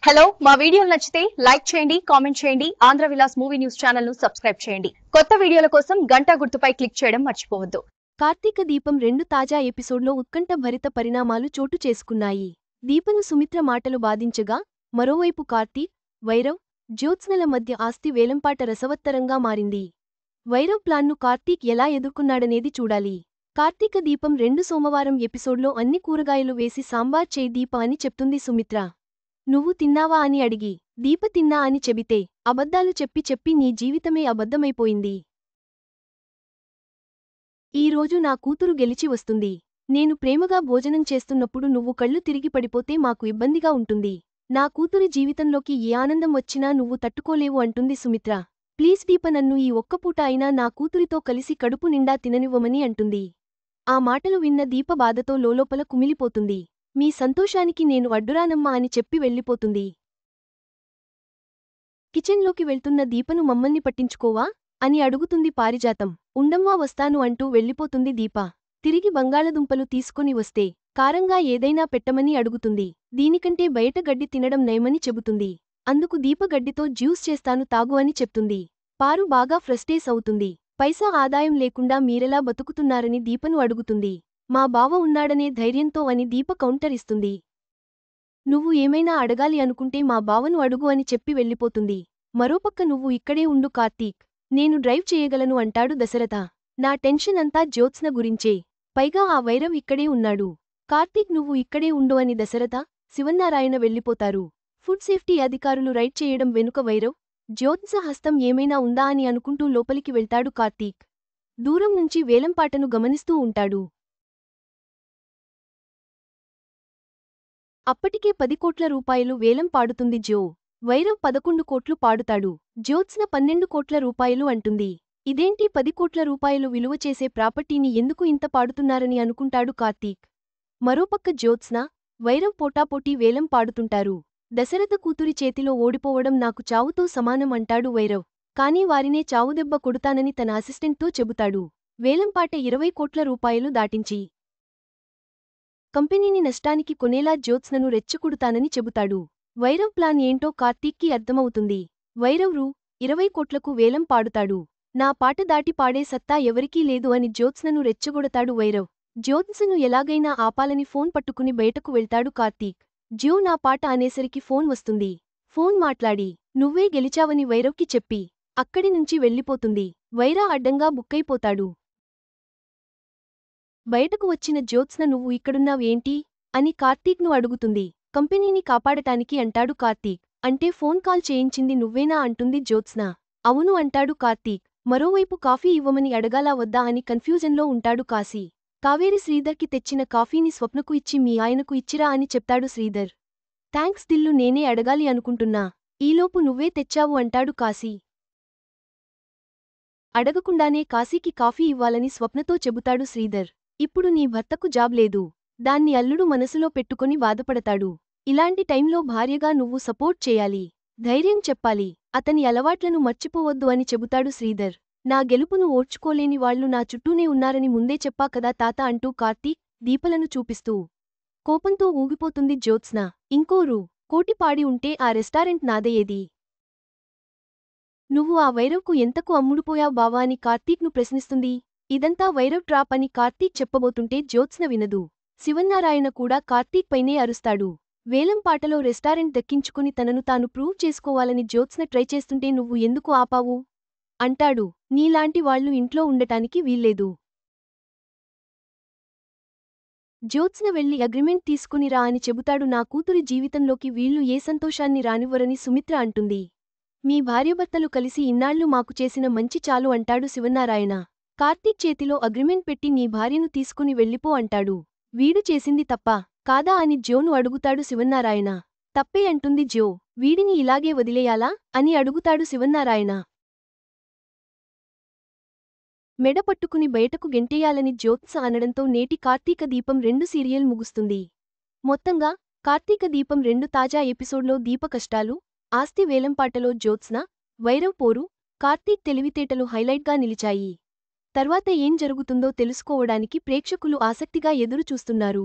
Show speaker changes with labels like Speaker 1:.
Speaker 1: Hello మా వీడియోలు నచ్చితే లైక్ చేయండి కామెంట్ చేయండి Andhra Vilas movie news channel ను సబ్స్క్రైబ్ చేయండి కొత్త వీడియోల కోసం గంట గుర్తుపై క్లిక్ చేయడం మర్చిపోవద్దు
Speaker 2: కార్తీక దీపం 2 తాజా ఎపిసోడ్లో ఉత్కంఠ భరిత పరిణామాలు చోటు చేసుకున్నాయి. దీపను సుమిత్ర మాటలు బాధించగా మరోవైపు కార్తీక్, వైరవ్, జ్యోత్స్నల మధ్య ఆస్తి వేలంపాట రసవత్తరంగా మారింది. వైరవ్ ప్లాన్ను కార్తీక్ ఎలా ఎదుర్కొన్నాడనేది చూడాలి. కార్తీక దీపం 2 సోమవారం ఎపిసోడ్లో అన్ని కూరగాయలు వేసి సాంబార్ చేయి దీప అని చెప్తుంది సుమిత్ర. నువ్వు తిన్నావా అని అడిగి దీప తిన్నా అని చెబితే అబద్ధాలు చెప్పి చెప్పి నీ జీవితమే అబద్ధమైపోయింది. ఈరోజు నా కూతురు గెలిచి వస్తుంది. నేను ప్రేమగా భోజనం చేస్తున్నప్పుడు నువ్వు కళ్ళు తిరిగి పడిపోతే మాకు ఇబ్బందిగా ఉంటుంది. నా కూతురి జీవితంలోకి ఏ ఆనందం వచ్చినా నువ్వు తట్టుకోలేవు అంటుంది సుమిత్ర. ప్లీజ్ దీప నన్ను ఈ ఒక్కపూట అయినా నా కూతురితో కలిసి కడుపు నిండా తిననివ్వమని అంటుంది. ఆ మాటలు విన్న దీప బాధతో లోలోపల కుమిలిపోతుంది. మీ సంతోషానికి నేను అడ్డురానమ్మా అని చెప్పి వెళ్ళిపోతుంది. కిచెన్లోకి వెళ్తున్న దీపను మమ్మల్ని పట్టించుకోవా అని అడుగుతుంది పారిజాతం. ఉండమ్మా వస్తాను అంటూ వెళ్ళిపోతుంది దీప. తిరిగి బంగాళదుంపలు తీసుకొని వస్తే కారంగా ఏదైనా పెట్టమని అడుగుతుంది. దీనికంటే బయట గడ్డి తినడం నయమని చెబుతుంది. అందుకు దీప గడ్డితో జ్యూస్ చేస్తాను తాగు అని చెప్తుంది. పారు బాగా ఫ్రస్టేస్ అవుతుంది. పైసా ఆదాయం లేకుండా మీరెలా బతుకుతున్నారని దీపను అడుగుతుంది. మా బావ ఉన్నాడనే ధైర్యంతో అని దీప కౌంటర్ ఇస్తుంది. నువ్వు ఏమైనా అడగాలి అనుకుంటే మా బావను అడుగు అని చెప్పి వెళ్ళిపోతుంది. మరోపక్క నువ్వు ఇక్కడే ఉండు కార్తీక్, నేను డ్రైవ్ చేయగలను అంటాడు దశరథ. నా టెన్షన్ అంతా జ్యోత్స్న గురించే, పైగా ఆ వైరవ్ ఇక్కడే ఉన్నాడు. కార్తీక్ నువ్వు ఇక్కడే ఉండు అని దశరథ, శివన్నారాయణ వెళ్ళిపోతారు. ఫుడ్ సేఫ్టీ అధికారులు రైడ్ చేయడం వెనుక వైరవ్, జ్యోత్స్న హస్తం ఏమైనా ఉందా అని అనుకుంటూ లోపలికి వెళ్తాడు కార్తీక్. దూరం నుంచి వేలంపాటను గమనిస్తూ ఉంటాడు. అప్పటికే 10 కోట్ల రూపాయలు వేలం పాడుతుంది జో. వైరవ్ 11 కోట్లు పాడుతాడు. జ్యోత్స్న 12 కోట్ల రూపాయలు అంటుంది. ఇదేంటి 10 కోట్ల రూపాయలు విలువ చేసే ప్రాపర్టీని ఎందుకు ఇంత పాడుతున్నారని అనుకుంటాడు కార్తీక్. మరోపక్క జ్యోత్స్న, వైరవ్ పోటాపోటీ వేలం పాడుతుంటారు. దశరథ కూతురి చేతిలో ఓడిపోవడం నాకు చావుతో సమానం అంటాడు వైరవ్. కానీ వారినే చావుదెబ్బ కొడుతానని తన అసిస్టెంట్తో చెబుతాడు. వేలంపాట 20 కోట్ల రూపాయలు దాటించి కంపెనీని నష్టానికి కొనేలా జ్యోత్స్నను రెచ్చగొడుతానని చెబుతాడు. వైరవ్ ప్లాన్ ఏంటో కార్తీక్కి అర్థమవుతుంది. వైరవ్ రూ. 20 కోట్లకు వేలం పాడుతాడు. నా పాట దాటి పాడే సత్తా ఎవరికీ లేదు అని జ్యోత్స్నను రెచ్చగొడతాడు వైరవ్. జ్యోత్స్నను ఎలాగైనా ఆపాలని ఫోన్ పట్టుకుని బయటకు వెళ్తాడు కార్తీక్. జ్యో నా పాట అనేసరికి ఫోన్ వస్తుంది. ఫోన్ మాట్లాడి నువ్వే గెలిచావని వైరవ్కి చెప్పి అక్కడి నుంచి వెళ్ళిపోతుంది. వైరా అడ్డంగా బుక్కైపోతాడు. బయటకు వచ్చిన జ్యోత్స్న నువ్వు ఇక్కడున్నావేంటి అని కార్తీక్ను అడుగుతుంది. కంపెనీని కాపాడటానికి అంటాడు కార్తీక్. అంటే ఫోన్ కాల్ చేయించింది నువ్వేనా అంటుంది జ్యోత్స్న. అవును అంటాడు కార్తీక్. మరోవైపు కాఫీ ఇవ్వమని అడగాలా వద్దా అని కన్ఫ్యూజన్లో ఉంటాడు కాశీ. కావేరి శ్రీధర్కి తెచ్చిన కాఫీని స్వప్నకు ఇచ్చి మీ ఆయనకు ఇచ్చిరా అని చెప్తాడు శ్రీధర్. థ్యాంక్స్ దిల్లు నేనే అడగాలి అనుకుంటున్నా, ఈలోపు నువ్వే తెచ్చావు అంటాడు కాశీ. అడగకుండానే కాశీకి కాఫీ ఇవ్వాలని స్వప్నతో చెబుతాడు శ్రీధర్. ఇప్పుడు నీ భర్తకు జాబ్ లేదు, దాన్ని అల్లుడు మనసులో పెట్టుకొని బాధపడతాడు. ఇలాంటి టైంలో భార్యగా నువ్వు సపోర్ట్ చేయాలి, ధైర్యం చెప్పాలి, అతని అలవాట్లను మర్చిపోవద్దు అని చెబుతాడు శ్రీధర్. నా గెలుపును ఓర్చుకోలేని వాళ్లు నా చుట్టూనే ఉన్నారని ముందే చెప్పా కదా తాత అంటూ కార్తీక్, దీపలను చూపిస్తూ కోపంతో ఊగిపోతుంది జ్యోత్స్న. ఇంకో రూ. 1 కోటి పాడి ఉంటే ఆ రెస్టారెంట్ నాదయ్యేది. నువ్వు ఆ వైరవ్కు ఎంతకు అమ్ముడుపోయావ్ బావా అని కార్తీక్ను ప్రశ్నిస్తుంది. ఇదంతా వైరవ్ ట్రాప్ అని కార్తీక్ చెప్పబోతుంటే జ్యోత్స్న వినదు. శివన్నారాయణ కూడా కార్తీక్ పైనే అరుస్తాడు. వేలంపాటలో రెస్టారెంట్ దక్కించుకుని తనను తాను ప్రూవ్ చేసుకోవాలని జ్యోత్స్న ట్రై చేస్తుంటే నువ్వు ఎందుకు ఆపావు అంటాడు. నీలాంటి వాళ్లు ఇంట్లో ఉండటానికి వీల్లేదు. జ్యోత్స్న వెళ్లి అగ్రిమెంట్ తీసుకునిరా అని చెబుతాడు. నా కూతురి జీవితంలోకి వీళ్లు ఏ సంతోషాన్ని రానివ్వరని సుమిత్ర అంటుంది. మీ భార్యాభర్తలు కలిసి ఇన్నాళ్లు మాకు చేసిన మంచి చాలు అంటాడు శివన్నారాయణ. కార్తీక్ చేతిలో అగ్రిమెంట్ పెట్టి నీ భార్యను తీసుకుని వెళ్ళిపో అంటాడు. వీడు చేసింది తప్పా కాదా అని జ్యోను అడుగుతాడు శివన్నారాయణ. తప్పే అంటుంది జ్యో. వీడిని ఇలాగే వదిలేయాలా అని అడుగుతాడు శివన్నారాయణ. మెడ పట్టుకుని బయటకు గెంటేయాలని జ్యోత్స్న అనడంతో నేటి కార్తీక దీపం 2 సీరియల్ ముగుస్తుంది. మొత్తంగా కార్తీక దీపం 2 తాజా ఎపిసోడ్లో దీప కష్టాలు, ఆస్తి వేలంపాటలో జ్యోత్స్న, వైరవ్ పోరు, కార్తీక్ తెలివితేటలు హైలైట్గా నిలిచాయి. తర్వాత ఏం జరుగుతుందో తెలుసుకోవడానికి ప్రేక్షకులు ఆసక్తిగా ఎదురు చూస్తున్నారు.